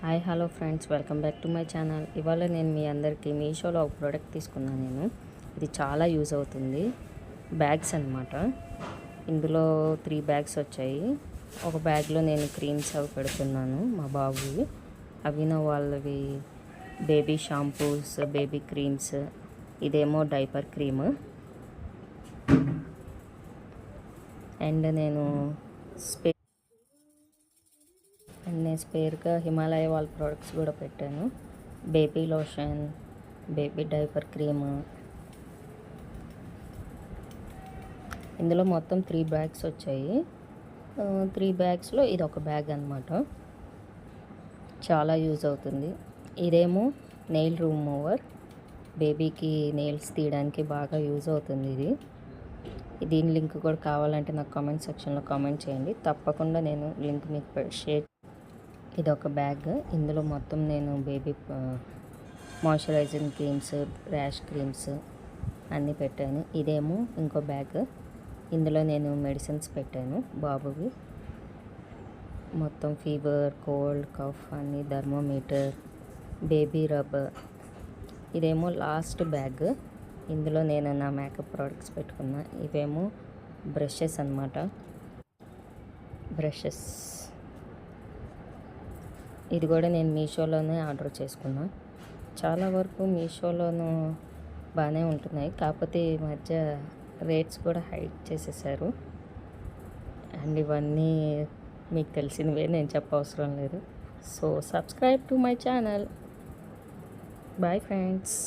Hi hello friends, welcome back to my channel. ఇవాళ నేను మీ అందరికీ మీషోలో ఒక ప్రోడక్ట్ తీసుకున్నాను. నేను ఇది చాలా యూజ్ అవుతుంది. బ్యాగ్స్ అన్నమాట. ఇందులో 3 బ్యాగ్స్ వచ్చాయి. ఒక బ్యాగ్లో నేను క్రీమ్స్ అవి పెడుతున్నాను మా బాబువి. అవిన వాళ్ళవి బేబీ షాంపూస్, బేబీ క్రీమ్స్. ఇదేమో డైపర్ క్రీమ్. అండ్ నేను స్పేర్గా హిమాలయ వాళ్ళ ప్రోడక్ట్స్ కూడా పెట్టాను. Baby lotion, baby diaper cream. ఇందులో మొత్తం 3 బ్యాగ్స్ వచ్చాయి. 3 బ్యాగ్స్లో ఇది ఒక బ్యాగ్ అన్నమాట. చాలా యూజ్ అవుతుంది. ఇదేమో నెయిల్ రిమూవర్. బేబీకి నెయిల్స్ తీయడానికి బాగా యూజ్ అవుతుంది ఇది. దీని లింక్ కూడా కావాలంటే నాకు కామెంట్ సెక్షన్లో కామెంట్ చేయండి. తప్పకుండా నేను లింక్ మీకు షేర్. ఇది ఒక బ్యాగ్. ఇందులో మొత్తం నేను baby moisturising creams, rash creams అన్నీ పెట్టాను. ఇదేమో ఇంకో బ్యాగ్. ఇందులో నేను మెడిసిన్స్ పెట్టాను బాబువి. మొత్తం ఫీవర్, కోల్డ్, కఫ్ అన్నీ, థర్మోమీటర్, బేబీ రబ్. ఇదేమో లాస్ట్ బ్యాగ్. ఇందులో నేను నా మేకప్ ప్రోడక్ట్స్ పెట్టుకున్నా. ఇవేమో బ్రషెస్ అన్నమాట. బ్రషెస్ ఇది కూడా నేను మీషోలోనే ఆర్డర్ చేసుకున్నా. చాలా వరకు మీషోలోనూ బాగానే ఉంటున్నాయి. కాకపోతే ఈ మధ్య రేట్స్ కూడా హైక్ చేసేసారు. అండ్ ఇవన్నీ మీకు తెలిసినవే, నేను చెప్పవసరం లేదు. So subscribe to my channel. Bye friends.